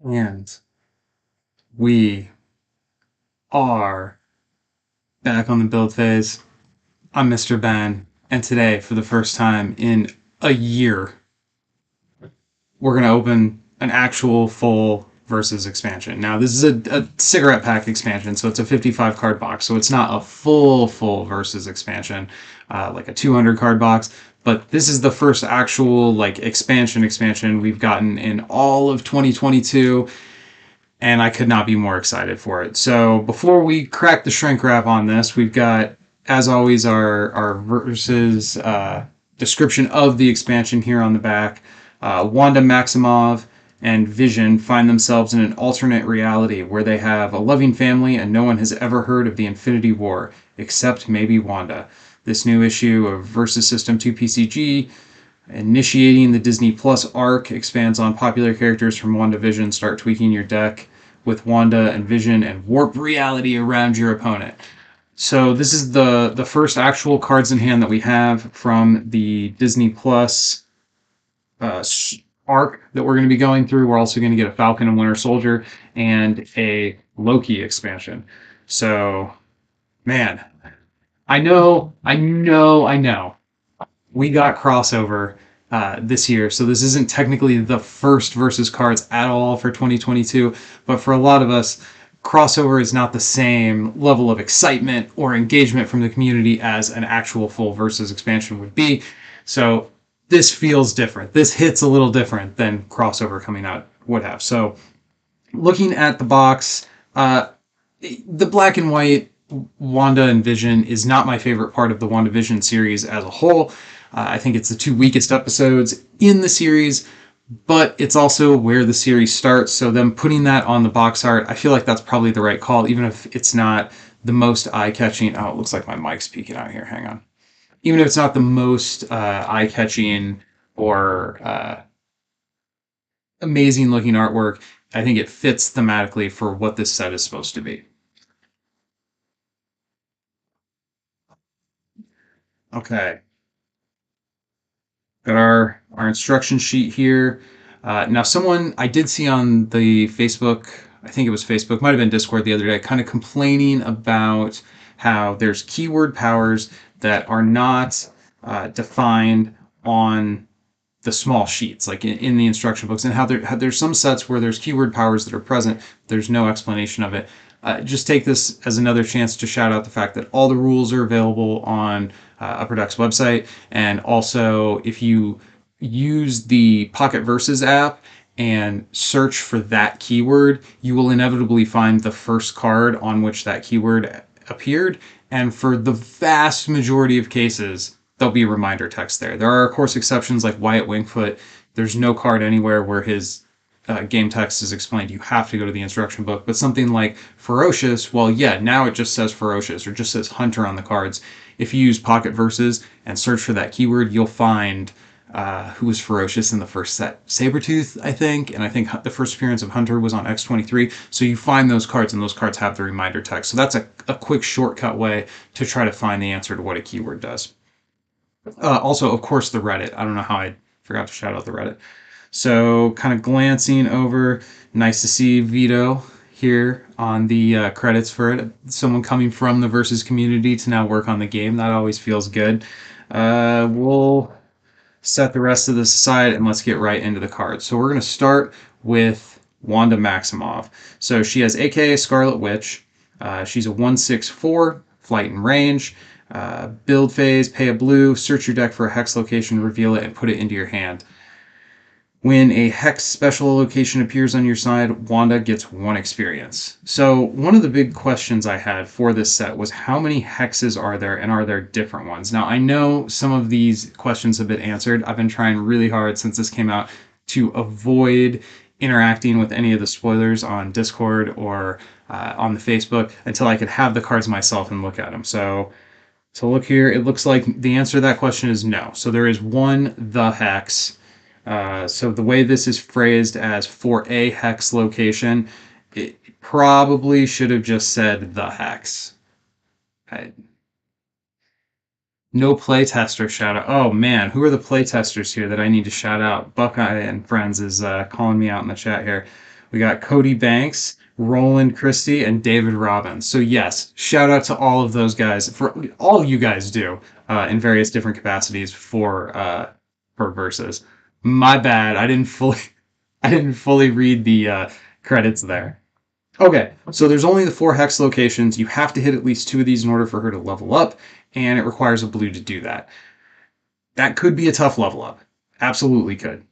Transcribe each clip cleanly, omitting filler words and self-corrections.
And we are back on the build phase. I'm Mr. Ben, and today, for the first time in a year, we're going to open an actual full versus expansion. Now, this is a cigarette pack expansion, so it's a 55 card box, so it's not a full versus expansion, like a 200 card box. But this is the first actual expansion we've gotten in all of 2022, and I could not be more excited for it. So before we crack the shrink wrap on this, we've got, as always, our versus description of the expansion here on the back. Wanda Maximoff and Vision find themselves in an alternate reality where they have a loving family and no one has ever heard of the Infinity War, except maybe Wanda. This new issue of Versus System 2 PCG, initiating the Disney Plus arc, expands on popular characters from Wandavision. Start tweaking your deck with Wanda and Vision and warp reality around your opponent. So this is the first actual cards in hand that we have from the Disney Plus arc that we're going to be going through. We're also going to get a Falcon and Winter Soldier and a Loki expansion. So, man, I know. We got crossover this year, so this isn't technically the first versus cards at all for 2022, but for a lot of us, crossover is not the same level of excitement or engagement from the community as an actual full versus expansion would be. So this feels different. This hits a little different than crossover coming out would have. So looking at the box, the black and white Wanda and Vision is not my favorite part of the WandaVision series as a whole. I think it's the two weakest episodes in the series, but it's also where the series starts. So them putting that on the box art, I feel like that's probably the right call, even if it's not the most eye-catching. Oh, it looks like my mic's peeking out here. Hang on. Even if it's not the most eye-catching or amazing-looking artwork, I think it fits thematically for what this set is supposed to be. Okay. Got our instruction sheet here. Now, someone I did see on the Facebook, I think it was Facebook, might have been Discord the other day, kind of complaining about how there's keyword powers that are not defined on the small sheets, like in the instruction books, and how there's some sets where there's keyword powers that are present. There's no explanation of it. Just take this as another chance to shout out the fact that all the rules are available on Upper Deck's website, and also if you use the Pocket Verses app and search for that keyword, you will inevitably find the first card on which that keyword appeared, and for the vast majority of cases, there'll be reminder text there. There are, of course, exceptions like Wyatt Wingfoot. There's no card anywhere where his game text is explained. You have to go to the instruction book. But something like Ferocious, well, yeah, now it just says Ferocious or just says Hunter on the cards. If you use Pocket Verses and search for that keyword, you'll find who was Ferocious in the first set. Sabretooth, I think, and I think the first appearance of Hunter was on X-23. So you find those cards, and those cards have the reminder text. So that's a quick shortcut way to try to find the answer to what a keyword does. Also, of course, the Reddit. I don't know how I forgot to shout out the Reddit. So, kind of glancing over, nice to see Vito here on the credits for it. Someone coming from the Versus community to now work on the game. That always feels good. We'll set the rest of this aside and let's get right into the cards. So, we're going to start with Wanda Maximoff. So, she has AKA Scarlet Witch. She's a 1/6/4, flight and range. Build phase, pay a blue, search your deck for a hex location, reveal it, and put it into your hand. When a hex special location appears on your side, Wanda gets 1 experience. So one of the big questions I had for this set was how many hexes are there, and are there different ones? Now, I know some of these questions have been answered. I've been trying really hard since this came out to avoid interacting with any of the spoilers on Discord or on the Facebook until I could have the cards myself and look at them. So look here, it looks like the answer to that question is no. So there is one the hex. So the way this is phrased as for a hex location, it probably should have just said the hex. No playtester shout out. Oh man, who are the playtesters here that I need to shout out? Buckeye and Friends is calling me out in the chat here. We got Cody Banks, Roland Christie, and David Robbins. So yes, shout out to all of those guys for all you guys do in various different capacities for verses. My bad. I didn't fully read the credits there. Okay, so there's only the 4 hex locations. You have to hit at least 2 of these in order for her to level up, and it requires a blue to do that. That could be a tough level up. Absolutely could.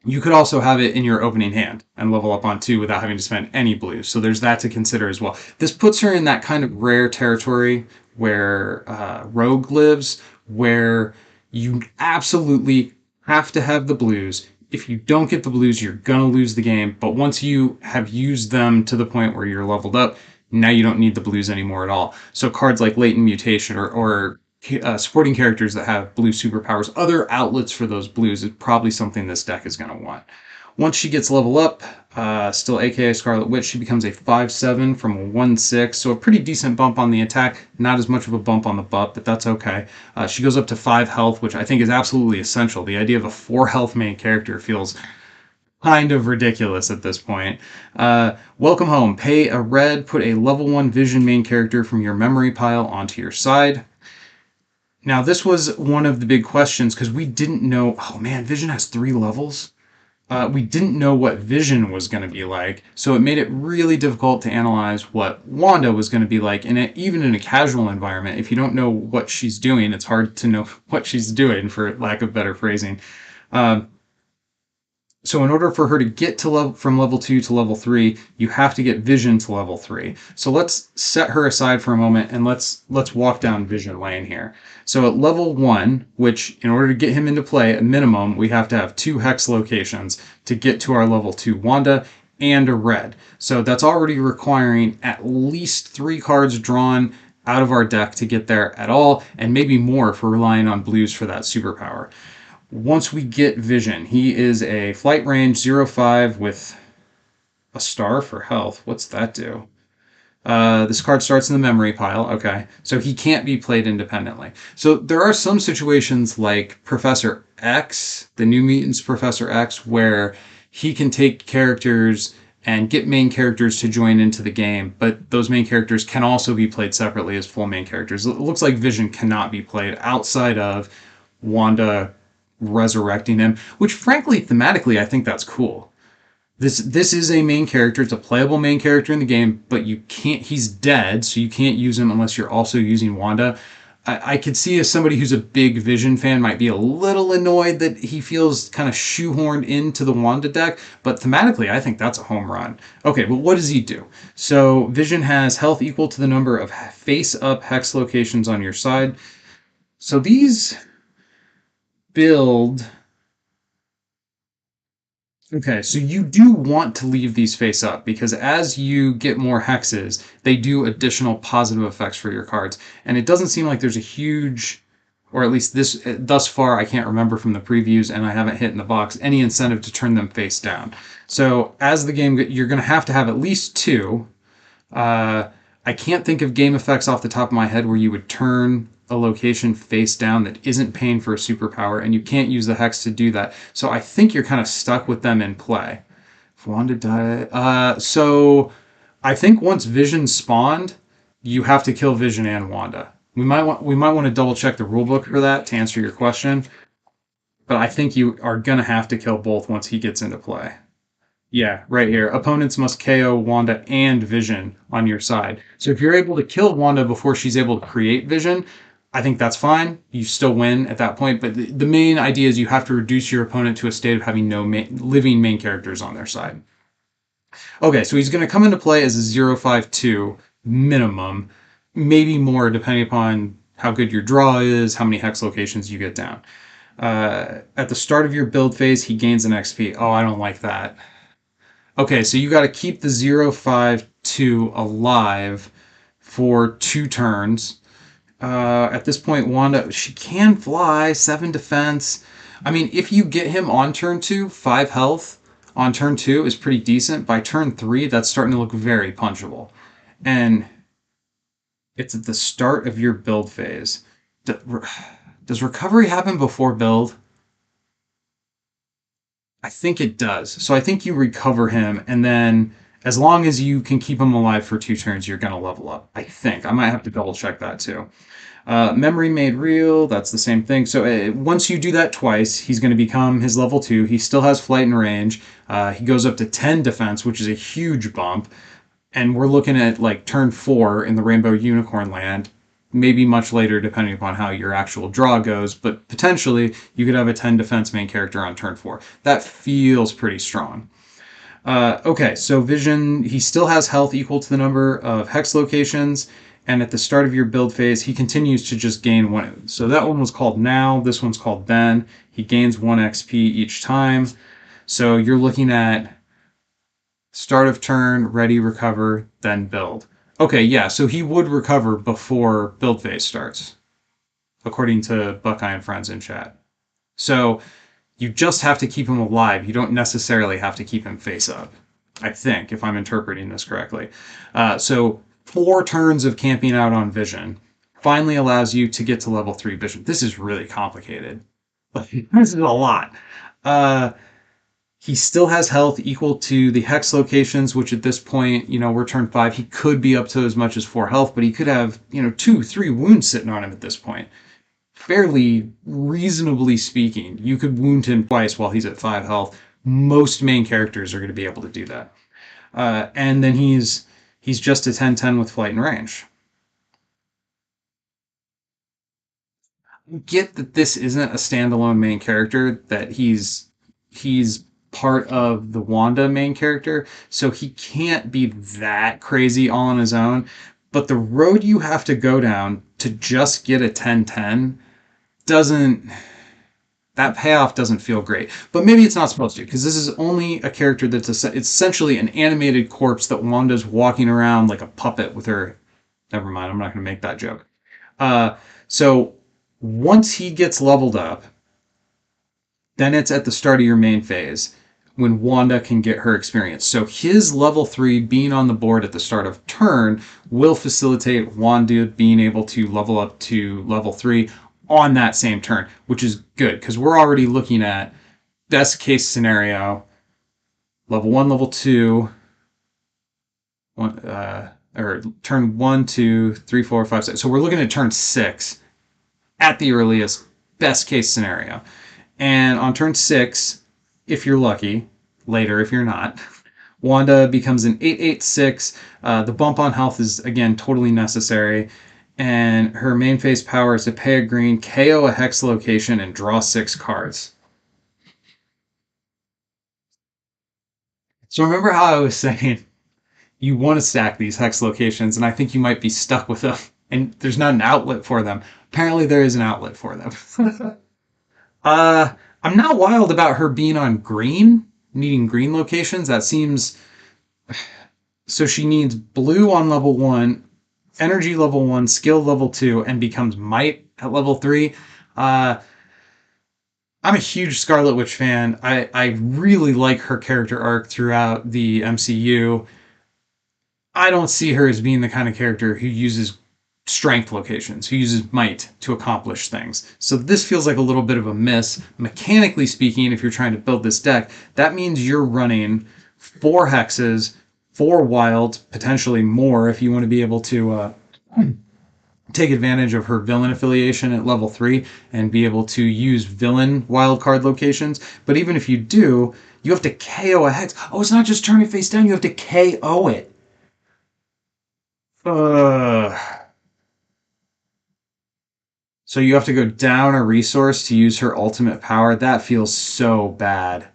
You could also have it in your opening hand and level up on 2 without having to spend any blues. So there's that to consider as well. This puts her in that kind of rare territory where Rogue lives, where you absolutely have to have the blues. If you don't get the blues, you're going to lose the game. But once you have used them to the point where you're leveled up, now you don't need the blues anymore at all. So cards like Latent Mutation or supporting characters that have blue superpowers, other outlets for those blues is probably something this deck is going to want. Once she gets level up, still aka Scarlet Witch, she becomes a 5/7 from a 1/6, so a pretty decent bump on the attack, not as much of a bump on the buff, but that's okay. She goes up to 5 health, which I think is absolutely essential. The idea of a 4 health main character feels kind of ridiculous at this point. Welcome home. Pay a red, put a level 1 Vision main character from your memory pile onto your side. Now, this was one of the big questions because we didn't know. Oh man, Vision has 3 levels. We didn't know what Vision was going to be like, so it made it really difficult to analyze what Wanda was going to be like. And even in a casual environment, if you don't know what she's doing, it's hard to know what she's doing, for lack of better phrasing. So in order for her to get to from level 2 to level 3, you have to get Vision to level 3. So let's set her aside for a moment and let's walk down Vision lane here. So at level 1, which in order to get him into play, at minimum, we have to have 2 hex locations to get to our level 2 Wanda and a red. So that's already requiring at least 3 cards drawn out of our deck to get there at all, and maybe more if we're relying on blues for that superpower. Once we get Vision, he is a flight range 0/5 with a star for health. What's that do? This card starts in the memory pile. Okay, so he can't be played independently. So there are some situations like Professor X, the New Mutants Professor X, where he can take characters and get main characters to join into the game, but those main characters can also be played separately as full main characters. It looks like Vision cannot be played outside of Wanda resurrecting him, which frankly, thematically, I think that's cool. This is a main character. It's a playable main character in the game, but you can't. He's dead, so you can't use him unless you're also using Wanda. I could see as somebody who's a big Vision fan might be a little annoyed that he feels kind of shoehorned into the Wanda deck, but thematically, I think that's a home run. Okay, but what does he do? So Vision has health equal to the number of face-up hex locations on your side. So these build. Okay, so you do want to leave these face up because as you get more hexes, they do additional positive effects for your cards. And it doesn't seem like there's a huge, or at least this thus far, I can't remember from the previews and I haven't hit in the box, any incentive to turn them face down. So as the game, you're going to have at least 2. I can't think of game effects off the top of my head where you would turn a location face down that isn't paying for a superpower, and you can't use the hex to do that. So I think you're kind of stuck with them in play. If Wanda died, so I think once Vision spawned, you have to kill Vision and Wanda. We might want to double check the rulebook for that to answer your question, but I think you are gonna have to kill both once he gets into play. Yeah, right here. Opponents must KO Wanda and Vision on your side. So if you're able to kill Wanda before she's able to create Vision, I think that's fine. You still win at that point. But the main idea is you have to reduce your opponent to a state of having no living main characters on their side. Okay, so he's going to come into play as a 0/5/2 minimum, maybe more depending upon how good your draw is, how many hex locations you get down. At the start of your build phase, he gains an XP. Oh, I don't like that. Okay, so you got to keep the 0/5/2 alive for 2 turns. At this point, Wanda, she can fly, 7 defense. I mean, if you get him on turn 2, 5 health on turn 2 is pretty decent. By turn 3, that's starting to look very punchable. And it's at the start of your build phase. Does recovery happen before build? I think it does. So I think you recover him, and then as long as you can keep him alive for 2 turns, you're going to level up. I think. I might have to double check that too. Memory made real, that's the same thing. So once you do that twice, he's going to become his level 2. He still has flight and range. He goes up to 10 defense, which is a huge bump. And we're looking at like turn 4 in the Rainbow Unicorn land, maybe much later depending upon how your actual draw goes, but potentially you could have a 10 defense main character on turn 4. That feels pretty strong. Okay, so Vision, he still has health equal to the number of hex locations, and at the start of your build phase, he continues to just gain 1. So that one was called now, this one's called then. He gains 1 XP each time. So you're looking at start of turn, ready, recover, then build. Okay, yeah, so he would recover before build phase starts, according to Buckeye and Friends in chat. So you just have to keep him alive. You don't necessarily have to keep him face up, I think, if I'm interpreting this correctly. So 4 turns of camping out on Vision finally allows you to get to level 3 Vision. This is really complicated. This is a lot. He still has health equal to the hex locations, which at this point, we're turn 5. He could be up to as much as 4 health, but he could have, 2, 3 wounds sitting on him at this point. Fairly reasonably speaking, you could wound him twice while he's at 5 health. Most main characters are going to be able to do that. And then he's just a 10/10 with flight and range. Get that this isn't a standalone main character, that he's part of the Wanda main character, so he can't be that crazy all on his own. But the road you have to go down to just get a 10/10 that payoff doesn't feel great. But maybe it's not supposed to, because this is only a character it's essentially an animated corpse that Wanda's walking around like a puppet with her. Never mind, I'm not going to make that joke. So once he gets leveled up, then it's at the start of your main phase when Wanda can get her experience. So his level 3 being on the board at the start of turn will facilitate Wanda being able to level up to level 3 on that same turn, which is good because we're already looking at best case scenario, level 1, level 2, or turn 1, 2, 3, 4, 5, 6. So we're looking at turn 6 at the earliest, best case scenario. And on turn 6, if you're lucky, later if you're not, Wanda becomes an 8/8/6. The bump on health is, again, totally necessary. And her main phase power is to pay a green, KO a hex location, and draw 6 cards. So remember how I was saying you want to stack these hex locations, and I think you might be stuck with them, and there's not an outlet for them. Apparently there is an outlet for them. I'm not wild about her being on green, needing green locations. That seems... So she needs blue on level 1, energy level 1, skill level 2, and becomes might at level 3. I'm a huge Scarlet Witch fan. I really like her character arc throughout the MCU. I don't see her as being the kind of character who uses strength locations, who uses might to accomplish things. So this feels like a little bit of a miss. Mechanically speaking, if you're trying to build this deck, that means you're running 4 hexes, 4 wilds, potentially more if you want to be able to take advantage of her villain affiliation at level 3 and be able to use villain wildcard locations. But even if you do, you have to KO a hex. Oh, it's not just turn it face down, you have to KO it. So you have to go down a resource to use her ultimate power. That feels so bad.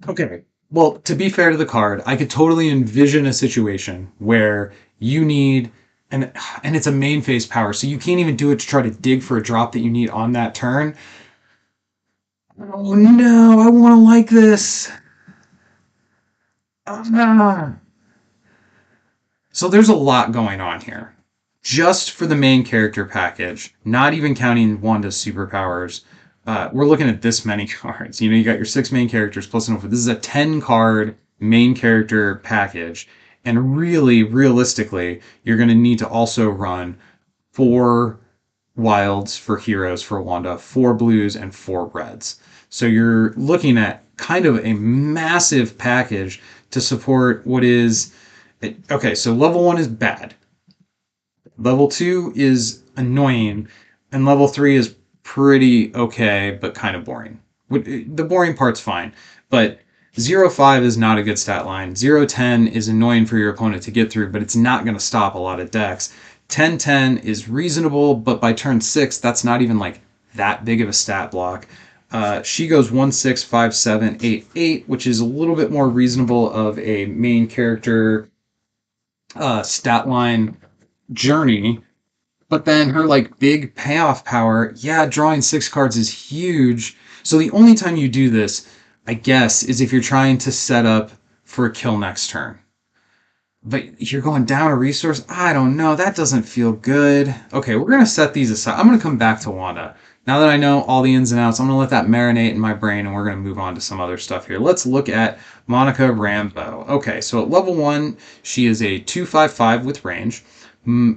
Okay. Well, to be fair to the card, I could totally envision a situation where you need, and it's a main phase power, so you can't even do it to try to dig for a drop that you need on that turn. Oh no, I want to like this. So there's a lot going on here. Just for the main character package, not even counting Wanda's superpowers, we're looking at this many cards. You got your 6 main characters plus an over. This is a 10-card main character package. And really, realistically, you're going to need to also run 4 wilds for heroes for Wanda, 4 blues, and 4 reds. So you're looking at kind of a massive package to support what is okay. So level 1 is bad, level 2 is annoying, and level 3 is pretty okay but kind of boring. The boring part's fine, but 0-5 is not a good stat line. 0-10 is annoying for your opponent to get through, but it's not going to stop a lot of decks. 10-10 is reasonable, but by turn 6, that's not even like that big of a stat block. She goes 1-6, 5-7, 8-8, which is a little bit more reasonable of a main character stat line journey. But then her like big payoff power, yeah, drawing 6 cards is huge. So the only time you do this, I guess, is if you're trying to set up for a kill next turn. But you're going down a resource? I don't know. That doesn't feel good. Okay, we're going to set these aside. I'm going to come back to Wanda. Now that I know all the ins and outs, I'm going to let that marinate in my brain, and we're going to move on to some other stuff here. Let's look at Monica Rambeau. Okay, so at level 1, she is a 2/5/5 with range.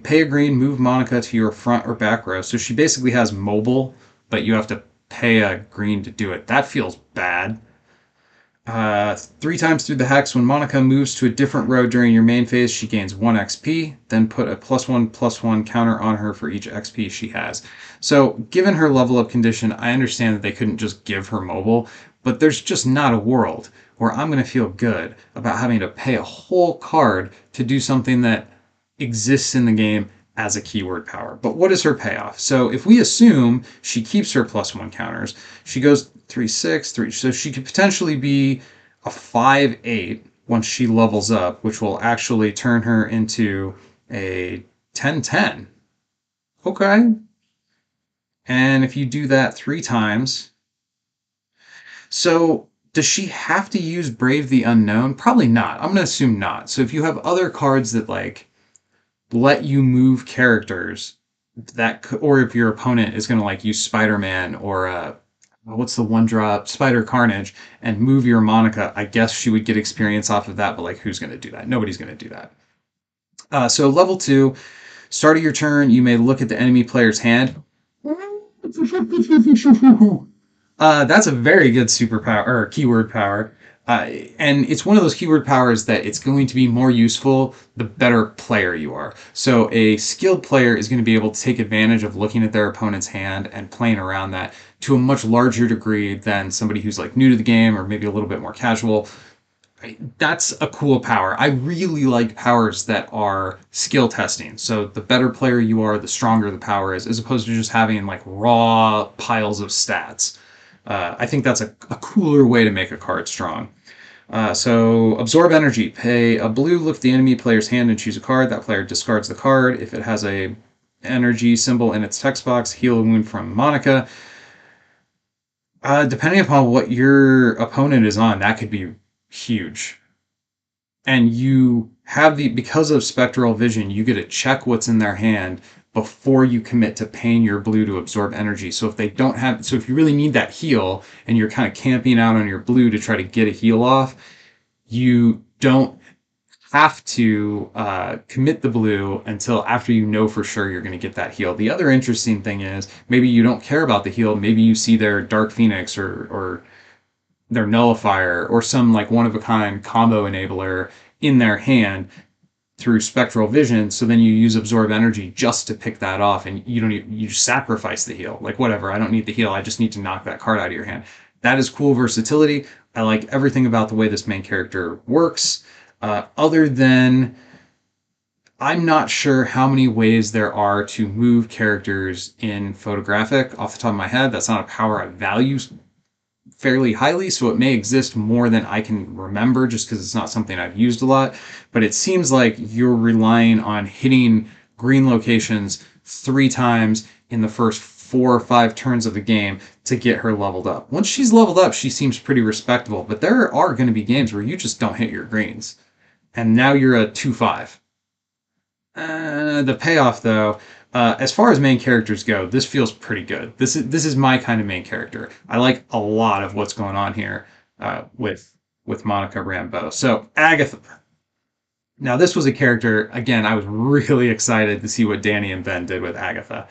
Pay a green, move Monica to your front or back row. So she basically has mobile, but you have to pay a green to do it. That feels bad. 3 times through the hex, when Monica moves to a different row during your main phase, she gains 1 XP. Then put a +1/+1 counter on her for each XP she has. So, given her level up condition, I understand that they couldn't just give her mobile, but there's just not a world where I'm going to feel good about having to pay a whole card to do something that exists in the game as a keyword power. But what is her payoff? So if we assume she keeps her +1 counters, she goes 3/6, 3. So she could potentially be a 5/8 once she levels up, which will actually turn her into a 10/10. Okay. And if you do that 3 times, so does she have to use Brave the Unknown? Probably not. I'm going to assume not. So if you have other cards that like let you move characters that, or if your opponent is going to like use Spider-Man or what's the one drop Spider Carnage and move your Monica, I guess she would get experience off of that. But like, who's going to do that? Nobody's going to do that. So level 2, start of your turn, you may look at the enemy player's hand. That's a very good superpower or keyword power. And it's one of those keyword powers that it's going to be more useful the better player you are. So a skilled player is going to be able to take advantage of looking at their opponent's hand and playing around that to a much larger degree than somebody who's like new to the game or maybe a little bit more casual. That's a cool power. I really like powers that are skill testing. So the better player you are, the stronger the power is, as opposed to just having like raw piles of stats. I think that's a cooler way to make a card strong. So absorb energy. Pay a blue, look at the enemy player's hand and choose a card. That player discards the card. If it has a energy symbol in its text box, heal a wound from Monica. Depending upon what your opponent is on, that could be huge. And you have because of spectral vision, you get to check what's in their hand before you commit to paying your blue to absorb energy. So if they don't have, so if you really need that heal and you're kind of camping out on your blue to try to get a heal off, you don't have to commit the blue until after you know for sure you're going to get that heal. The other interesting thing is maybe you don't care about the heal. Maybe you see their Dark Phoenix or their Nullifier or some like one of a kind combo enabler in their hand through spectral vision. So then you use absorb energy just to pick that off, and you just sacrifice the heal. Like whatever, I don't need the heal. I just need to knock that card out of your hand. That is cool versatility. I like everything about the way this main character works. Other than I'm not sure how many ways there are to move characters in photographic off the top of my head. That's not a power I value fairly highly, so it may exist more than I can remember just because it's not something I've used a lot. But it seems like you're relying on hitting green locations 3 times in the first 4 or 5 turns of the game to get her leveled up. Once she's leveled up, she seems pretty respectable, but there are going to be games where you just don't hit your greens. And now you're a 2/5. The payoff, though, as far as main characters go, this feels pretty good. This is my kind of main character. I like a lot of what's going on here with Monica Rambeau. So Agatha. Now this was a character again. I was really excited to see what Danny and Ben did with Agatha.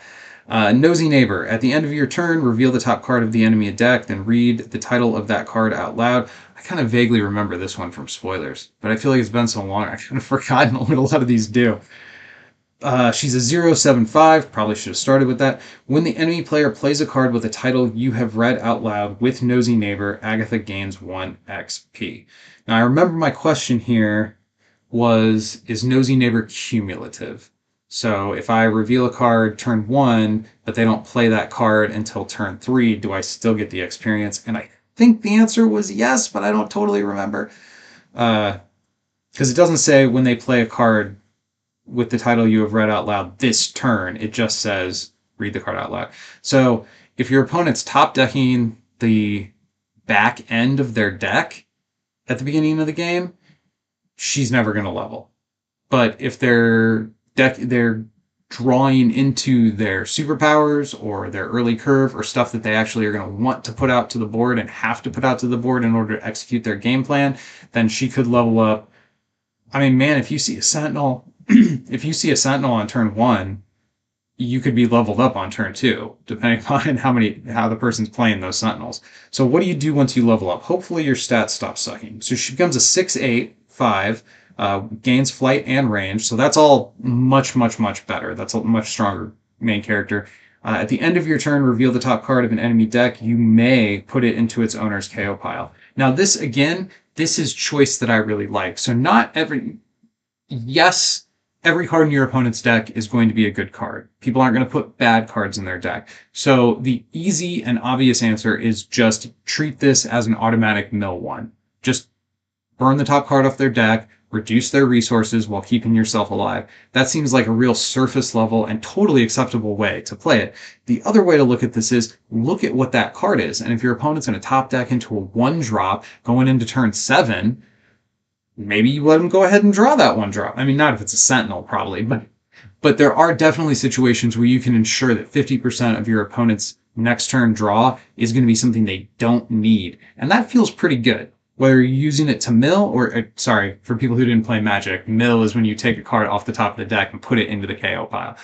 Nosy Neighbor. At the end of your turn, reveal the top card of the enemy deck, then read the title of that card out loud. I kind of vaguely remember this one from spoilers, but I feel like it's been so long, I kind of forgotten what a lot of these do. She's a 0/7/5, probably should have started with that. When the enemy player plays a card with a title you have read out loud with Nosy Neighbor, Agatha gains 1 XP. Now, I remember my question here was, is Nosy Neighbor cumulative? So if I reveal a card turn 1, but they don't play that card until turn 3, do I still get the experience? And I think the answer was yes, but I don't totally remember. Because it doesn't say when they play a card with the title you have read out loud this turn. It just says read the card out loud. So if your opponent's top decking the back end of their deck at the beginning of the game, she's never going to level. But if they're drawing into their superpowers or their early curve or stuff that they actually are going to want to put out to the board and have to put out to the board in order to execute their game plan, then she could level up. I mean, man, if you see a Sentinel, if you see a Sentinel on turn 1, you could be leveled up on turn 2, depending on how the person's playing those Sentinels. So what do you do once you level up? Hopefully your stats stop sucking. So she becomes a 6/8/5, gains flight and range. So that's all much, much, much better. That's a much stronger main character. At the end of your turn, reveal the top card of an enemy deck. You may put it into its owner's KO pile. Now this, again, this is choice that I really like. So yes, every card in your opponent's deck is going to be a good card. People aren't going to put bad cards in their deck. So the easy and obvious answer is just treat this as an automatic mill one. Just burn the top card off their deck, reduce their resources while keeping yourself alive. That seems like a real surface level and totally acceptable way to play it. The other way to look at this is look at what that card is. And if your opponent's going to top deck into a 1-drop going into turn 7, maybe you let them go ahead and draw that 1-drop. I mean, not if it's a Sentinel, probably, but there are definitely situations where you can ensure that 50% of your opponent's next turn draw is going to be something they don't need. And that feels pretty good. Whether you're using it to mill or, sorry, for people who didn't play Magic, mill is when you take a card off the top of the deck and put it into the KO pile.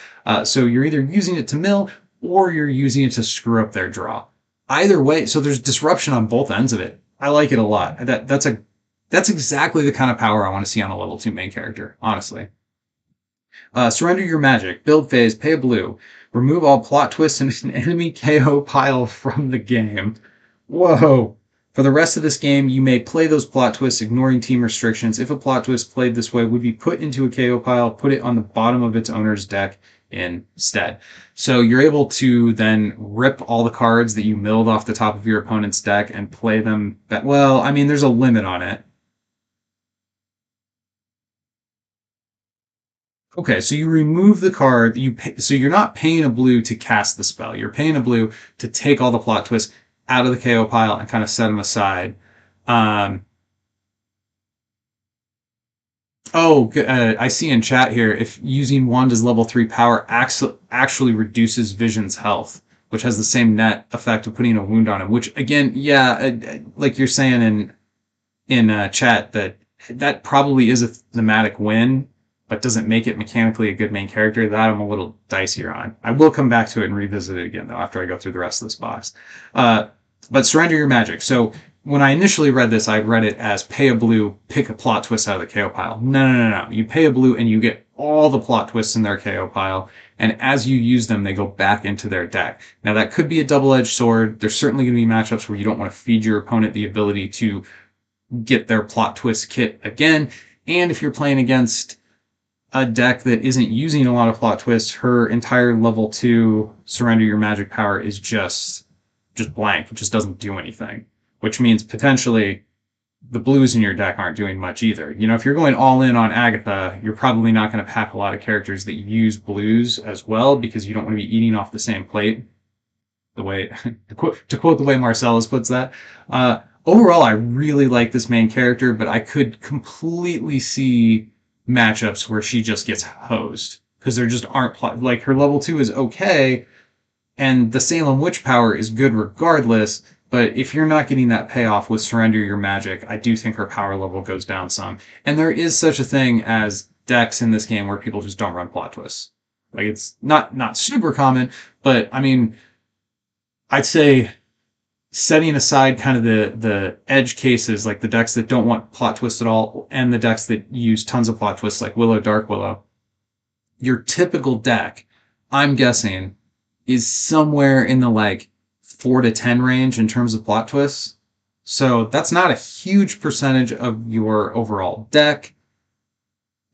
So you're either using it to mill or you're using it to screw up their draw. Either way, so there's disruption on both ends of it. I like it a lot. That's exactly the kind of power I want to see on a level 2 main character, honestly. Surrender your magic. Build phase. Pay a blue. Remove all plot twists in an enemy KO pile from the game. Whoa. For the rest of this game, you may play those plot twists, ignoring team restrictions. If a plot twist played this way would be put into a KO pile, put it on the bottom of its owner's deck instead. So you're able to then rip all the cards that you milled off the top of your opponent's deck and play them. Well, I mean, there's a limit on it. Okay, so you remove the card. So you're not paying a blue to cast the spell. You're paying a blue to take all the plot twists out of the KO pile and kind of set them aside. I see in chat here, if using Wanda's level 3 power actually reduces Vision's health, which has the same net effect of putting a wound on him, which, again, yeah, like you're saying in chat, that probably is a thematic win, but doesn't make it mechanically a good main character. That I'm a little dicier on. I will come back to it and revisit it again, though, after I go through the rest of this box. But surrender your magic. So when I initially read this, I read it as pay a blue, pick a plot twist out of the KO pile. No. You pay a blue and you get all the plot twists in their KO pile. And as you use them, they go back into their deck. Now, that could be a double-edged sword. There's certainly going to be matchups where you don't want to feed your opponent the ability to get their plot twist kit again. And if you're playing against a deck that isn't using a lot of plot twists, her entire level 2 surrender your magic power is just blank. It just doesn't do anything, which means potentially the blues in your deck aren't doing much either. You know, if you're going all in on Agatha, you're probably not going to pack a lot of characters that use blues as well, because you don't want to be eating off the same plate. The way to quote the way Marcellus puts that. Overall, I really like this main character, but I could completely see matchups where she just gets hosed because there just aren't like her level 2 is okay, and the Salem Witch power is good regardless. But if you're not getting that payoff with Surrender Your Magic, I do think her power level goes down some. And there is such a thing as decks in this game where people just don't run plot twists. Like it's not super common, but I mean, I'd say setting aside kind of the edge cases, like the decks that don't want plot twists at all, and the decks that use tons of plot twists, like Willow, Dark Willow, your typical deck, I'm guessing, is somewhere in the like 4 to 10 range in terms of plot twists. So that's not a huge percentage of your overall deck.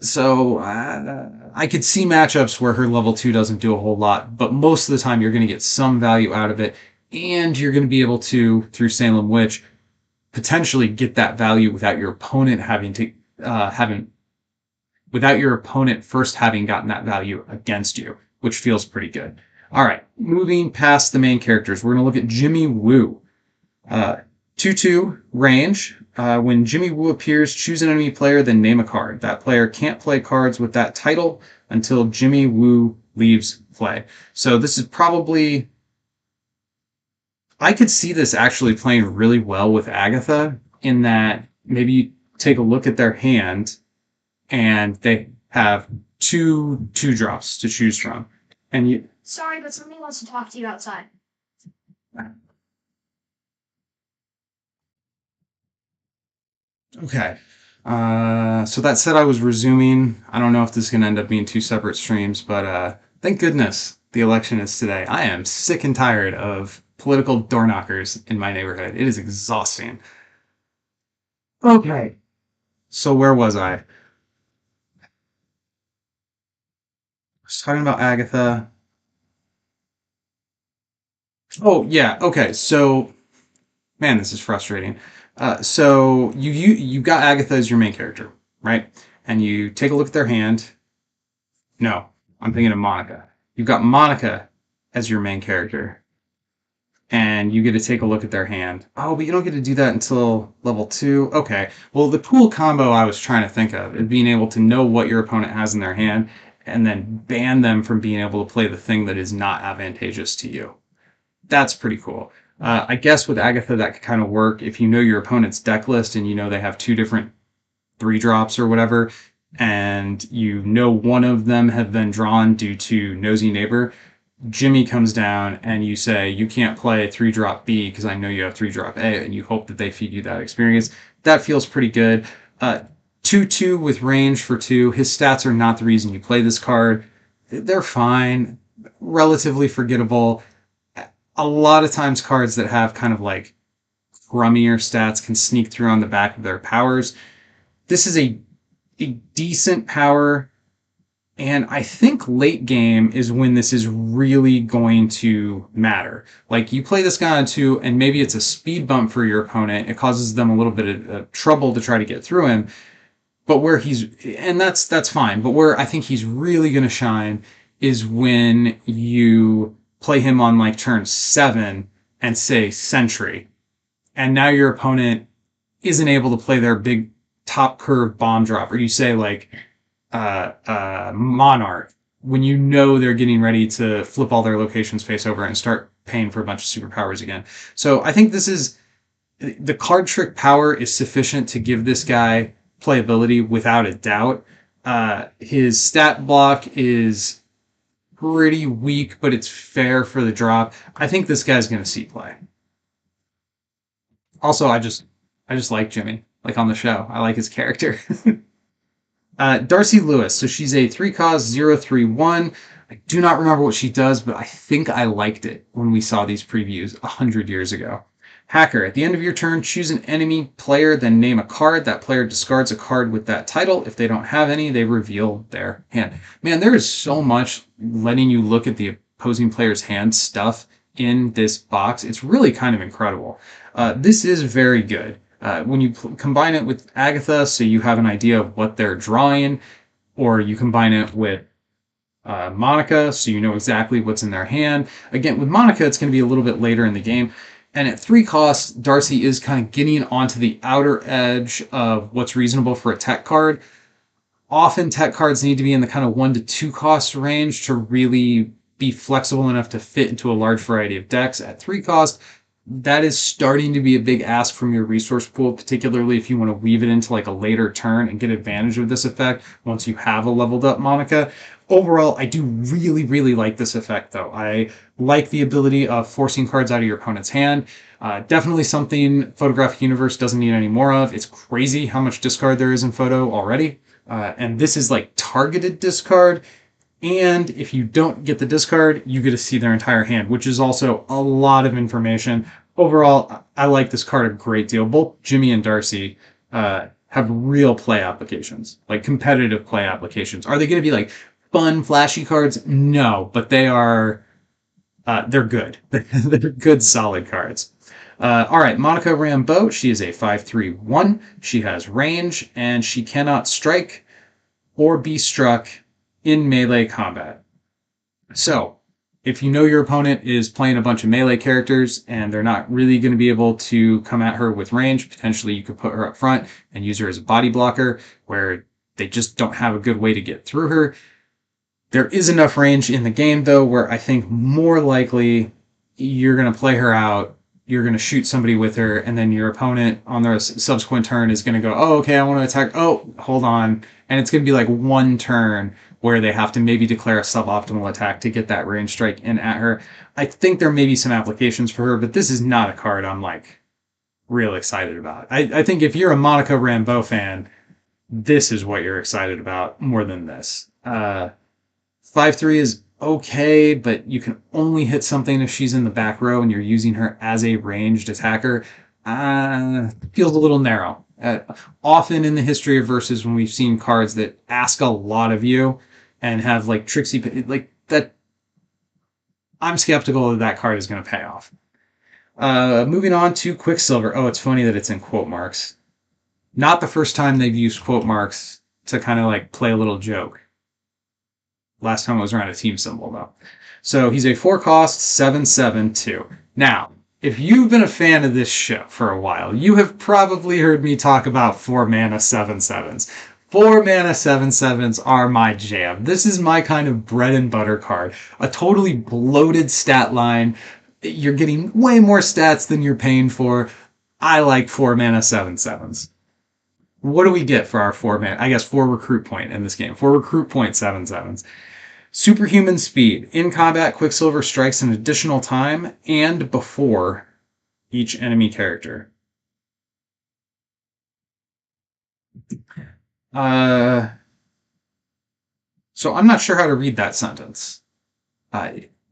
So I could see matchups where her level 2 doesn't do a whole lot, but most of the time you're going to get some value out of it, and you're going to be able to, through Salem Witch, potentially get that value without your opponent having to having without your opponent first having gotten that value against you, which feels pretty good. All right, moving past the main characters, we're going to look at Jimmy Woo. 2/2 range. When Jimmy Woo appears, choose an enemy player, then name a card. That player can't play cards with that title until Jimmy Woo leaves play. So this is probably... I could see this actually playing really well with Agatha, in that maybe you take a look at their hand and they have two drops to choose from. And you... Sorry, but somebody wants to talk to you outside. Okay. So that said, I was resuming. I don't know if this is going to end up being two separate streams, but thank goodness the election is today. I am sick and tired of political door knockers in my neighborhood. It is exhausting. Okay. So where was I? I was talking about Agatha. Oh, yeah. Okay. So, man, this is frustrating. So you got Agatha as your main character, right? And you take a look at their hand. No, I'm thinking of Monica. You've got Monica as your main character, and you get to take a look at their hand. Oh, but you don't get to do that until level 2. Okay. Well, the cool combo I was trying to think of is being able to know what your opponent has in their hand and then ban them from being able to play the thing that is not advantageous to you. That's pretty cool. I guess with Agatha that could kind of work if you know your opponent's deck list and you know they have 2 different 3 drops or whatever, and you know one of them have been drawn due to Nosy Neighbor. Jimmy comes down and you say, you can't play 3-drop B because I know you have 3-drop A, and you hope that they feed you that experience. That feels pretty good. 2/2 with range for 2. His stats are not the reason you play this card. They're fine, relatively forgettable. A lot of times cards that have kind of like crummier stats can sneak through on the back of their powers. This is a decent power, and I think late game is when this is really going to matter. Like, you play this guy on 2, and maybe it's a speed bump for your opponent. It causes them a little bit of trouble to try to get through him. But where he's... And that's fine. But where I think he's really going to shine is when you play him on, like, turn 7 and say Sentry. And now your opponent isn't able to play their big top curve bomb drop. Or you say, like... Monarch, when you know they're getting ready to flip all their locations face over and start paying for a bunch of superpowers again. So I think this is... The card trick power is sufficient to give this guy playability without a doubt. His stat block is pretty weak, but it's fair for the drop. I think this guy's going to see play. Also, I just like Jimmy, like on the show. I like his character. Darcy Lewis. So she's a 3-cost 0/3/1. I do not remember what she does, but I think I liked it when we saw these previews 100 years ago. Hacker. At the end of your turn, choose an enemy player, then name a card. That player discards a card with that title. If they don't have any, they reveal their hand. Man, there is so much letting you look at the opposing player's hand stuff in this box. It's really kind of incredible. This is very good. When you combine it with Agatha, so you have an idea of what they're drawing, or you combine it with Monica, so you know exactly what's in their hand. Again, with Monica, it's going to be a little bit later in the game. And at 3 costs, Darcy is kind of getting onto the outer edge of what's reasonable for a tech card. Often tech cards need to be in the kind of 1 to 2 cost range to really be flexible enough to fit into a large variety of decks. At 3 cost, that is starting to be a big ask from your resource pool, particularly if you want to weave it into like a later turn and get advantage of this effect once you have a leveled up Monica. Overall, I do really, really like this effect, though. I like the ability of forcing cards out of your opponent's hand. Definitely something Photographic Universe doesn't need any more of. It's crazy how much discard there is in Photo already. And this is like targeted discard. And if you don't get the discard, you get to see their entire hand, which is also a lot of information. Overall, I like this card a great deal. Both Jimmy and Darcy have real play applications, like competitive play applications. Are they going to be like fun, flashy cards? No, but they are. They're good. They're good, solid cards. All right, Monica Rambeau. She is a 5/3/1. She has range, and she cannot strike or be struck in melee combat. So, if you know your opponent is playing a bunch of melee characters and they're not really going to be able to come at her with range, potentially you could put her up front and use her as a body blocker where they just don't have a good way to get through her. There is enough range in the game, though, where I think more likely you're going to play her out, you're going to shoot somebody with her, and then your opponent on their subsequent turn is going to go, oh, okay, I want to attack. Oh, hold on. And it's going to be like one turn where they have to maybe declare a suboptimal attack to get that range strike in at her. I think there may be some applications for her, but this is not a card I'm like real excited about. I think if you're a Monica Rambeau fan, this is what you're excited about more than this. 5/3 is okay, but you can only hit something if she's in the back row and you're using her as a ranged attacker. Feels a little narrow. Often in the history of Versus, when we've seen cards that ask a lot of you and have like tricksy, like that, I'm skeptical that that card is going to pay off. Moving on to Quicksilver. Oh, it's funny that it's in quote marks. Not the first time they've used quote marks to kind of like play a little joke. Last time it was around a team symbol, though. So he's a 4-cost 7/7/2. Now, if you've been a fan of this show for a while, you have probably heard me talk about 4-mana 7/7s. 4-mana 7/7s are my jam. This is my kind of bread and butter card. A totally bloated stat line. You're getting way more stats than you're paying for. I like 4-mana 7/7s. What do we get for our 4-mana? I guess 4 recruit point in this game. 4 recruit point 7/7s. Superhuman speed. In combat, Quicksilver strikes an additional time and before each enemy character. So I'm not sure how to read that sentence.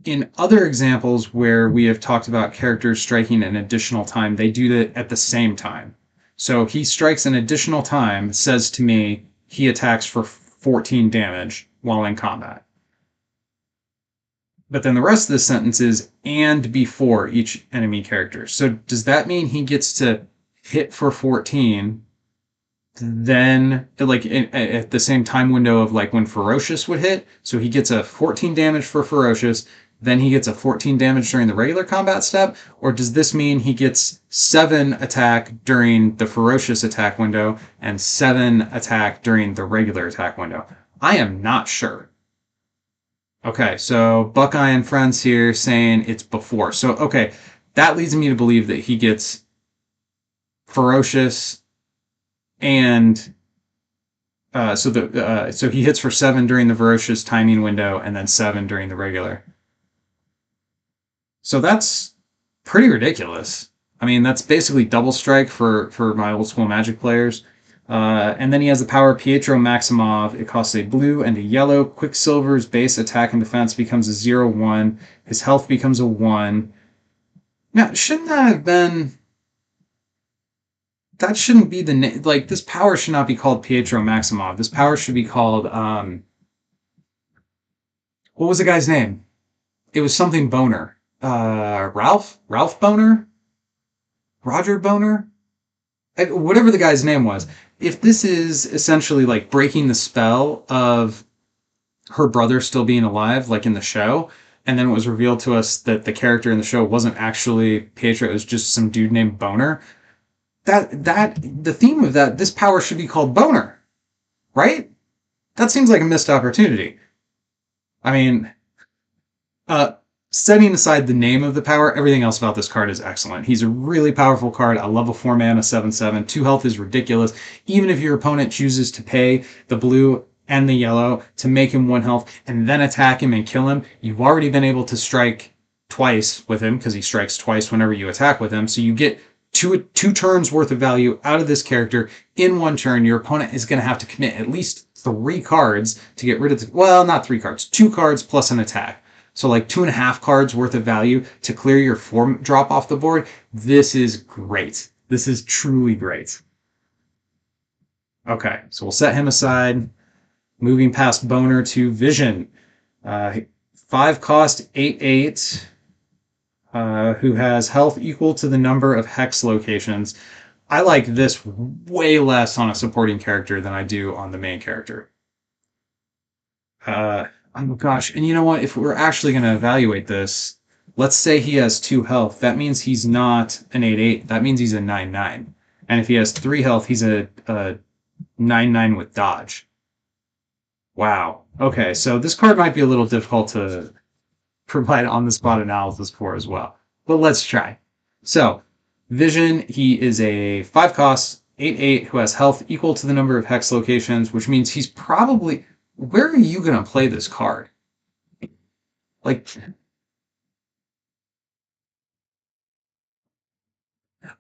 In other examples where we have talked about characters striking an additional time, they do that at the same time. So he strikes an additional time, says to me he attacks for 14 damage while in combat. But then the rest of the sentence is and before each enemy character. So does that mean he gets to hit for 14, then like at the same time window of like when Ferocious would hit? So he gets a 14 damage for Ferocious, then he gets a 14 damage during the regular combat step? Or does this mean he gets 7 attack during the Ferocious attack window and 7 attack during the regular attack window? I am not sure. Okay, so Buckeye and friends here saying it's before. So, okay, that leads me to believe that he gets Ferocious and so he hits for 7 during the Ferocious timing window and then 7 during the regular. So that's pretty ridiculous. I mean, that's basically double strike for my old school Magic players. And then he has the power Pietro Maximov. It costs a blue and a yellow. Quicksilver's base attack and defense becomes a 0/1. His health becomes a 1. Now, shouldn't that have been... That shouldn't be the name. Like, this power should not be called Pietro Maximov. This power should be called... what was the guy's name? It was something Boner. Ralph? Ralph Boner? Roger Boner? Whatever the guy's name was. If this is essentially like breaking the spell of her brother still being alive, like in the show, and then it was revealed to us that the character in the show wasn't actually Pietro, it was just some dude named Boner, the theme of that, this power should be called Boner, right? That seems like a missed opportunity. I mean, setting aside the name of the power, everything else about this card is excellent. He's a really powerful card. I love a 4 mana 7/7. 2 health is ridiculous. Even if your opponent chooses to pay the blue and the yellow to make him 1 health and then attack him and kill him, you've already been able to strike twice with him because he strikes twice whenever you attack with him. So you get two turns worth of value out of this character in 1 turn. Your opponent is going to have to commit at least 3 cards to get rid of well, not 3 cards, 2 cards plus an attack. So like 2.5 cards worth of value to clear your 4 drop off the board. This is great. This is truly great. Okay, so we'll set him aside. Moving past Boner to Vision. 5 cost, 8/8, who has health equal to the number of hex locations. I like this way less on a supporting character than I do on the main character. Oh gosh, and you know what? If we're actually going to evaluate this, let's say he has 2 health. That means he's not an 8/8. That means he's a 9/9. And if he has 3 health, he's a 9/9 with dodge. Wow. Okay, so this card might be a little difficult to provide on-the-spot analysis for as well. But let's try. So, Vision, he is a 5 cost, 8/8, who has health equal to the number of hex locations, which means he's probably... Where are you going to play this card? Like,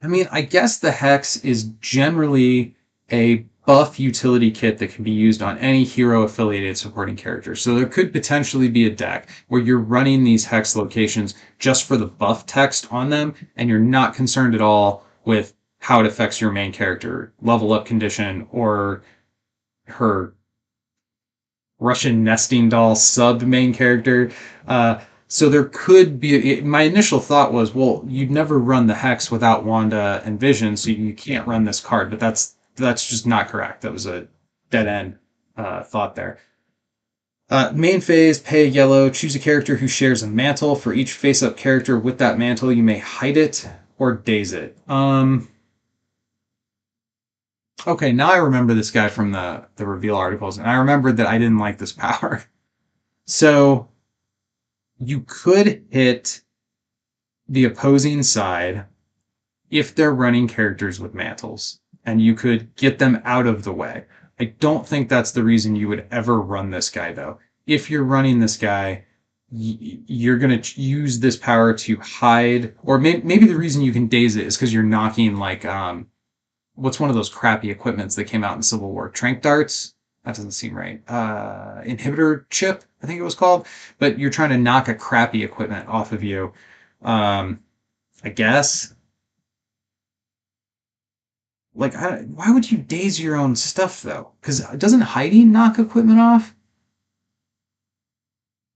I mean, I guess the Hex is generally a buff utility kit that can be used on any hero-affiliated supporting character. So there could potentially be a deck where you're running these Hex locations just for the buff text on them, and you're not concerned at all with how it affects your main character, level up condition, or her Russian nesting doll sub main character. So there could be. My initial thought was, well, you'd never run the Hex without Wanda and Vision, so you can't run this card. But that's just not correct. That was a dead end thought there. Main phase, pay a yellow, choose a character who shares a mantle. For each face-up character with that mantle, you may hide it or daze it. Okay, now I remember this guy from the reveal articles, and I remembered that I didn't like this power. So you could hit the opposing side if they're running characters with mantles, and you could get them out of the way. I don't think that's the reason you would ever run this guy, though. If you're running this guy, you're going to use this power to hide, or maybe the reason you can daze it is because you're knocking, like, what's one of those crappy equipments that came out in Civil War? Trank darts? That doesn't seem right. Inhibitor chip, I think it was called. But you're trying to knock a crappy equipment off of you. I guess. Like, why would you daze your own stuff, though? Because doesn't hiding knock equipment off?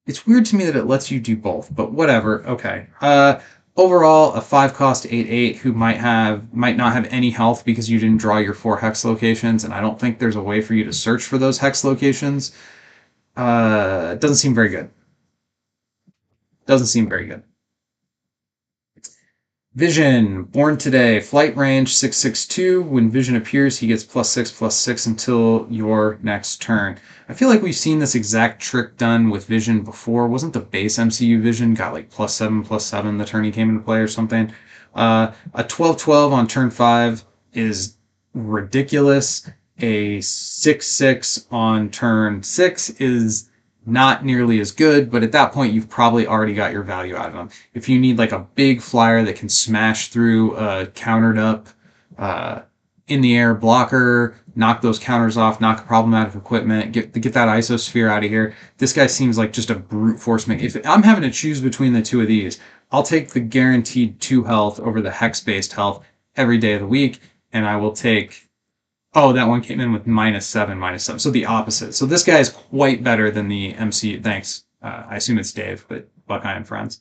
It's weird to me that it lets you do both, but whatever. Okay. Overall, a 5 cost 8/8 who might not have any health because you didn't draw your 4 hex locations, and I don't think there's a way for you to search for those hex locations. Doesn't seem very good. Doesn't seem very good. Vision, born today, flight range 6/6/2. When Vision appears, he gets +6/+6 until your next turn. I feel like we've seen this exact trick done with Vision before. Wasn't the base MCU Vision got like +7/+7 the turn he came into play or something? A 12/12 on turn 5 is ridiculous. A 6/6 on turn 6 is not nearly as good, but at that point, you've probably already got your value out of them. If you need like a big flyer that can smash through a countered up in the air blocker, knock those counters off, knock problematic equipment, get that isosphere out of here. This guy seems like just a brute force. If I'm having to choose between the two of these, I'll take the guaranteed 2 health over the hex-based health every day of the week, and I will take... Oh, that one came in with -7/-7. So the opposite. So this guy is quite better than the MC. Thanks. I assume it's Dave, but Buckeye and Friends.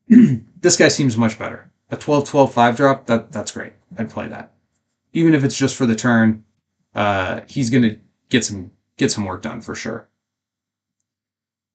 This guy seems much better. A 12/12 5-drop, that's great. I'd play that. Even if it's just for the turn, he's going to get some work done for sure.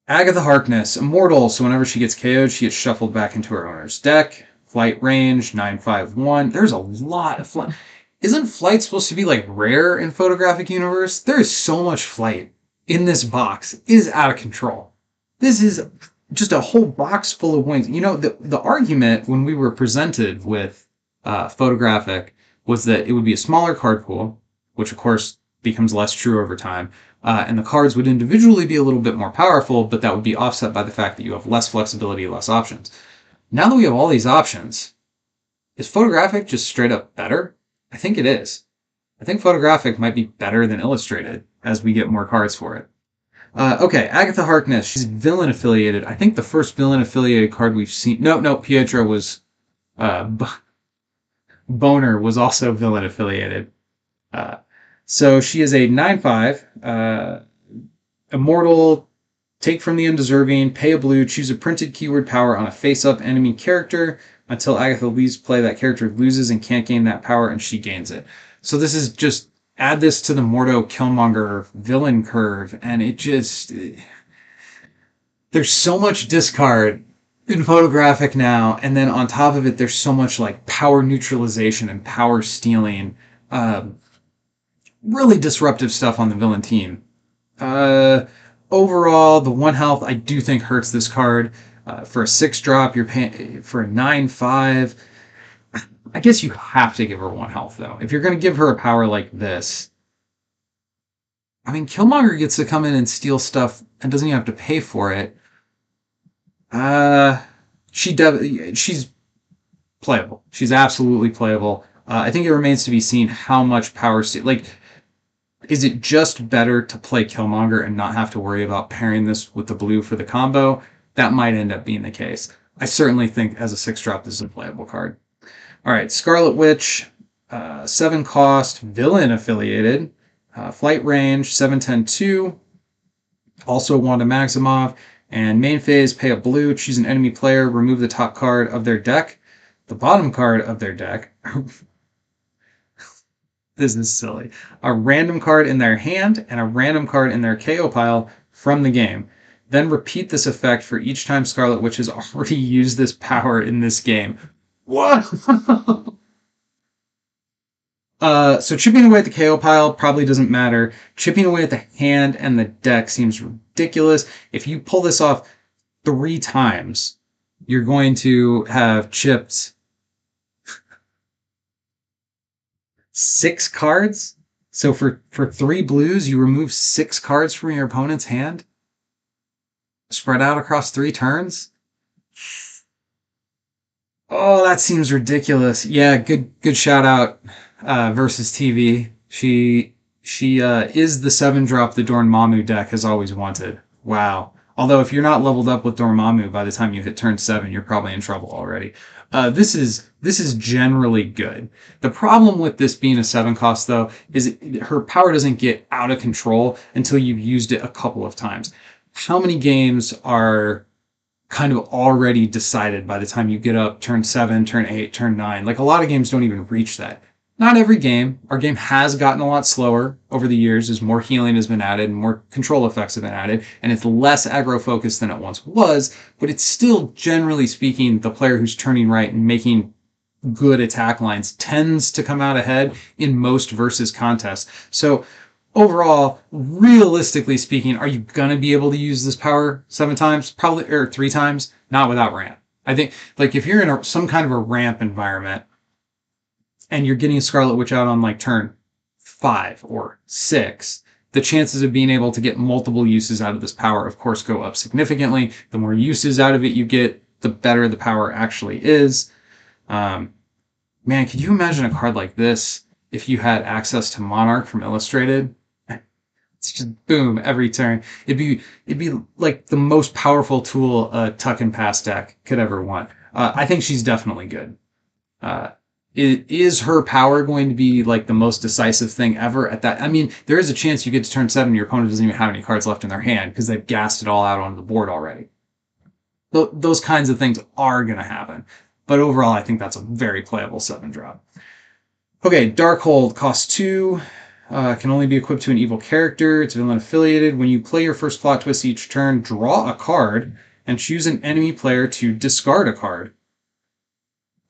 Agatha Harkness, immortal, so whenever she gets KO'd, she gets shuffled back into her owner's deck. Flight range, 9/5/1. There's a lot of flight. Isn't flight supposed to be like rare in Photographic Universe? There is so much flight in this box. It is out of control. This is just a whole box full of wings. You know, the argument when we were presented with photographic was that it would be a smaller card pool, which of course becomes less true over time. And the cards would individually be a little bit more powerful, but that would be offset by the fact that you have less flexibility, less options. Now that we have all these options, is photographic just straight up better? I think it is. I think photographic might be better than illustrated as we get more cards for it. Okay, Agatha Harkness. She's villain affiliated. I think the first villain affiliated card we've seen. No, Pietro was. Boner was also villain affiliated. Uh, so she is a 9/5. Immortal. Take from the undeserving. Pay a blue. Choose a printed keyword power on a face-up enemy character. Until Agatha leaves play, that character loses and can't gain that power, and she gains it. So this is just add this to the Mordo Killmonger villain curve, and it just there's so much discard in photographic now, and then on top of it, there's so much like power neutralization and power stealing. Really disruptive stuff on the villain team. Overall, the 1 health I do think hurts this card. For a 6-drop, you're paying for a 9/5. I guess you have to give her 1 health though. If you're going to give her a power like this, I mean, Killmonger gets to come in and steal stuff and doesn't even have to pay for it. She's playable. She's absolutely playable. I think it remains to be seen how much power steal. Like, is it just better to play Killmonger and not have to worry about pairing this with the blue for the combo? That might end up being the case. I certainly think as a 6-drop, this is a playable card. All right, Scarlet Witch, 7 cost, villain affiliated, flight range, 7/10/2, also Wanda Maximoff, and main phase, pay a blue, choose an enemy player, remove the top card of their deck, the bottom card of their deck. This is silly. A random card in their hand and a random card in their KO pile from the game. Then repeat this effect for each time Scarlet Witch has already used this power in this game. What? So chipping away at the KO pile probably doesn't matter. Chipping away at the hand and the deck seems ridiculous. If you pull this off 3 times, you're going to have chipped 6 cards. So for 3 blues, you remove 6 cards from your opponent's hand, spread out across 3 turns. Oh, that seems ridiculous. Yeah, good shout out, versus TV. She is the 7-drop the Dormammu deck has always wanted. Wow. Although if you're not leveled up with Dormammu by the time you hit turn 7, you're probably in trouble already. This is generally good. The problem with this being a 7 cost though is her power doesn't get out of control until you've used it a couple of times. How many games are kind of already decided by the time you get up turn 7, turn 8, turn 9? Like, a lot of games don't even reach that. Not every game. Our game has gotten a lot slower over the years as more healing has been added and more control effects have been added, and it's less aggro focused than it once was, but it's still, generally speaking, the player who's turning right and making good attack lines tends to come out ahead in most versus contests. So overall, realistically speaking, are you going to be able to use this power 7 times? Probably, or 3 times? Not without ramp. I think, like, if you're in some kind of a ramp environment and you're getting Scarlet Witch out on like turn 5 or 6, the chances of being able to get multiple uses out of this power, of course, go up significantly. The more uses out of it you get, the better the power actually is. Man, could you imagine a card like this if you had access to Monarch from Illustrated? It's just boom every turn. It'd be like the most powerful tool a tuck and pass deck could ever want. I think she's definitely good. Is her power going to be like the most decisive thing ever at that? I mean, there is a chance you get to turn 7, your opponent doesn't even have any cards left in their hand because they've gassed it all out onto the board already. Those kinds of things are going to happen. But overall, I think that's a very playable 7-drop. Okay, Darkhold costs 2. Can only be equipped to an evil character. It's villain affiliated. When you play your first plot twist each turn, draw a card and choose an enemy player to discard a card.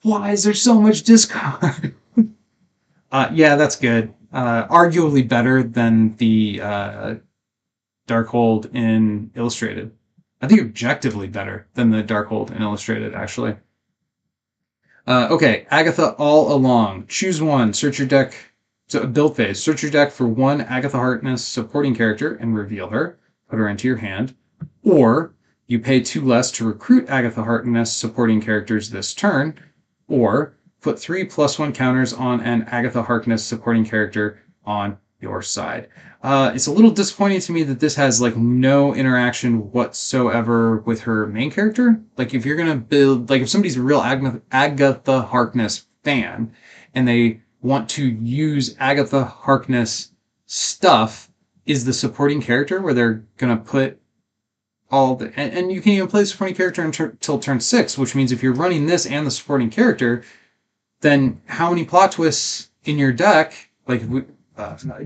Why is there so much discard? Yeah, that's good. Arguably better than the Darkhold in Illustrated. I think objectively better than the Darkhold and Illustrated, actually. Okay, Agatha all along. Choose one. Search your deck. So build phase. Search your deck for one Agatha Harkness supporting character and reveal her. Put her into your hand. Or you pay 2 less to recruit Agatha Harkness supporting characters this turn. Or put 3 +1 counters on an Agatha Harkness supporting character on your side. It's a little disappointing to me that this has like no interaction whatsoever with her main character. Like if you're gonna build, like if somebody's a real Agatha Harkness fan and they want to use Agatha Harkness stuff, is the supporting character where they're gonna put all the, and you can even play the supporting character until turn 6, which means if you're running this and the supporting character, then how many plot twists in your deck, like,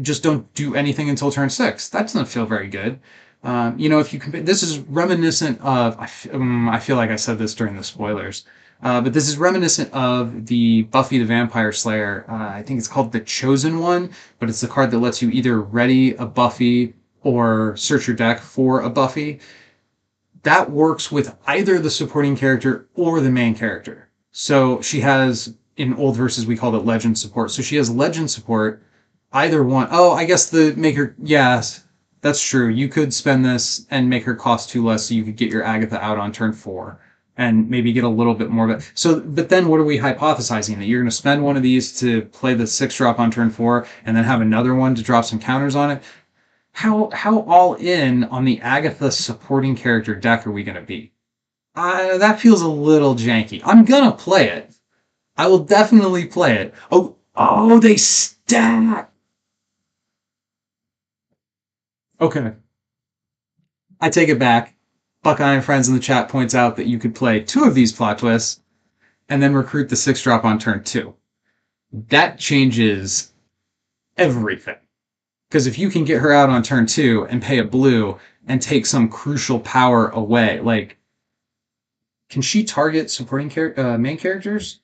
just don't do anything until turn 6? That doesn't feel very good. If you compare, this is reminiscent of, I feel like I said this during the spoilers, but this is reminiscent of the Buffy the Vampire Slayer. I think it's called the Chosen One, but it's the card that lets you either ready a Buffy or search your deck for a Buffy. That works with either the supporting character or the main character. So she has, in old verses, we called it legend support. So she has legend support, either one. Oh, I guess the maker, yes, that's true. You could spend this and make her cost 2 less so you could get your Agatha out on turn 4 and maybe get a little bit more of it. So, but then what are we hypothesizing? That you're going to spend one of these to play the 6-drop on turn 4 and then have another one to drop some counters on it? How all in on the Agatha supporting character deck are we going to be? That feels a little janky. I'm going to play it. I will definitely play it. Oh, they stack. Okay. I take it back. Buckeye and Friends in the chat points out that you could play 2 of these plot twists and then recruit the 6-drop on turn 2. That changes everything. Because if you can get her out on turn 2 and pay a blue and take some crucial power away, like, can she target supporting main characters?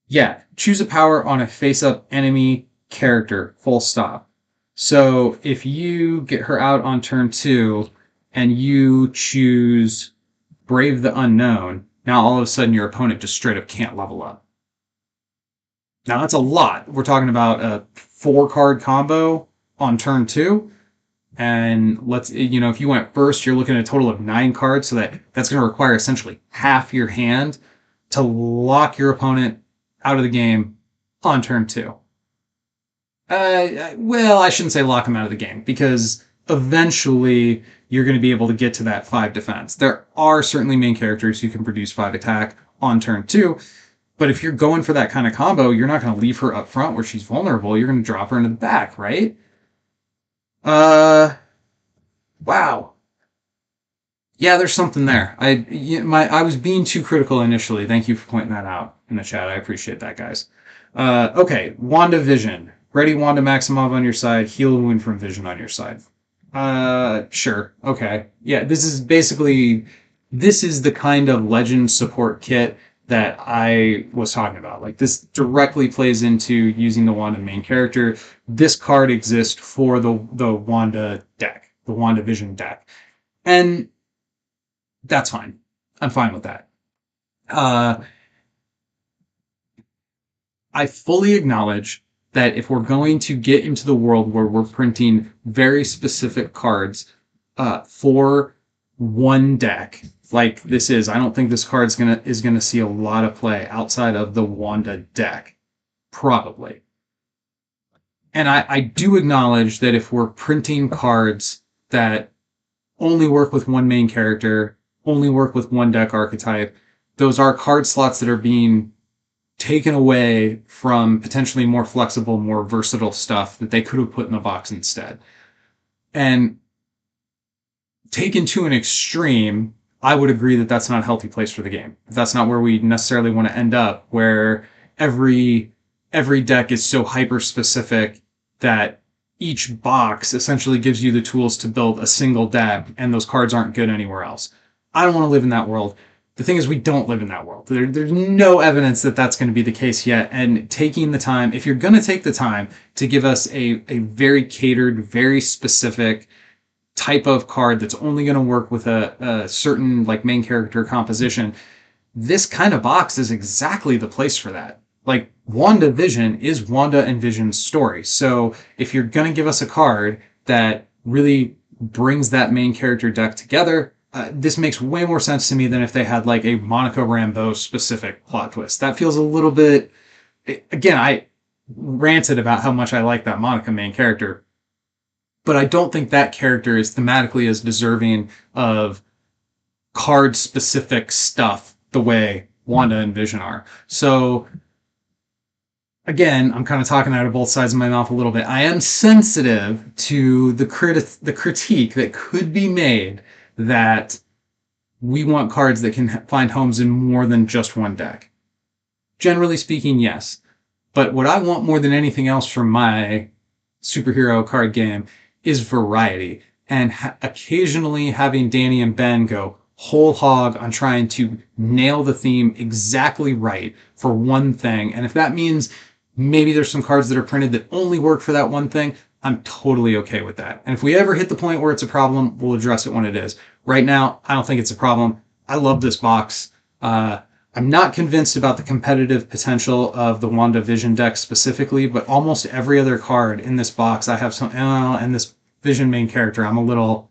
Yeah, choose a power on a face-up enemy character, full stop. So if you get her out on turn 2 and you choose Brave the Unknown, now all of a sudden your opponent just straight up can't level up. Now that's a lot. We're talking about a 4-card combo on turn 2. And if you went first, you're looking at a total of 9 cards, so that's going to require essentially half your hand to lock your opponent out of the game on turn 2. Well, I shouldn't say lock them out of the game, because eventually you're going to be able to get to that 5 defense. There are certainly main characters who can produce 5 attack on turn 2, but if you're going for that kind of combo, you're not going to leave her up front where she's vulnerable. You're going to drop her into the back, right? Wow. Yeah, there's something there. I was being too critical initially. Thank you for pointing that out in the chat. I appreciate that, guys. Okay, Wandavision. Ready Wanda Maximoff on your side, heal and wound from vision on your side. Sure. Okay. Yeah, this is the kind of legend support kit that I was talking about. Like, this directly plays into using the Wanda main character. This card exists for the Wanda deck, the Wandavision deck. And that's fine. I'm fine with that. I fully acknowledge that if we're going to get into the world where we're printing very specific cards for one deck, like this is, I don't think this card is gonna see a lot of play outside of the Wanda deck, probably. And I do acknowledge that if we're printing cards that only work with one main character, only work with one deck archetype, those are card slots that are being taken away from potentially more flexible, more versatile stuff that they could have put in the box instead. And taken to an extreme, I would agree that that's not a healthy place for the game. That's not where we necessarily want to end up, where every deck is so hyper-specific that each box essentially gives you the tools to build a single deck, and those cards aren't good anywhere else. I don't want to live in that world. The thing is, we don't live in that world. There's no evidence that that's going to be the case yet. And taking the time, if you're going to take the time to give us a very catered, very specific, type of card that's only going to work with a certain like main character composition, this kind of box is exactly the place for that. Like, WandaVision is Wanda and Vision's story. So if you're going to give us a card that really brings that main character deck together, this makes way more sense to me than if they had like a Monica Rambeau specific plot twist. That feels a little bit. Again, I ranted about how much I like that Monica main character, but I don't think that character is thematically as deserving of card specific stuff the way Wanda and Vision are. So again, I'm kind of talking out of both sides of my mouth a little bit. I am sensitive to the critique that could be made that we want cards that can find homes in more than just one deck. Generally speaking, yes. But what I want more than anything else from my superhero card game is variety. And occasionally having Danny and Ben go whole hog on trying to nail the theme exactly right for one thing. And if that means maybe there's some cards that are printed that only work for that one thing, I'm totally okay with that. And if we ever hit the point where it's a problem, we'll address it when it is. Right now, I don't think it's a problem. I love this box. I'm not convinced about the competitive potential of the WandaVision deck specifically, but almost every other card in this box, I have some, and this Vision main character, I'm a little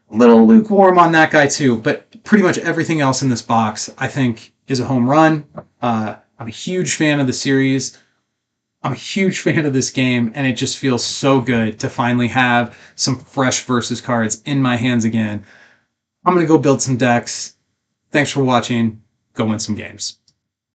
lukewarm on that guy too. But pretty much everything else in this box, I think, is a home run. I'm a huge fan of the series. I'm a huge fan of this game, and it just feels so good to finally have some fresh versus cards in my hands again. I'm going to go build some decks. Thanks for watching. Go win some games.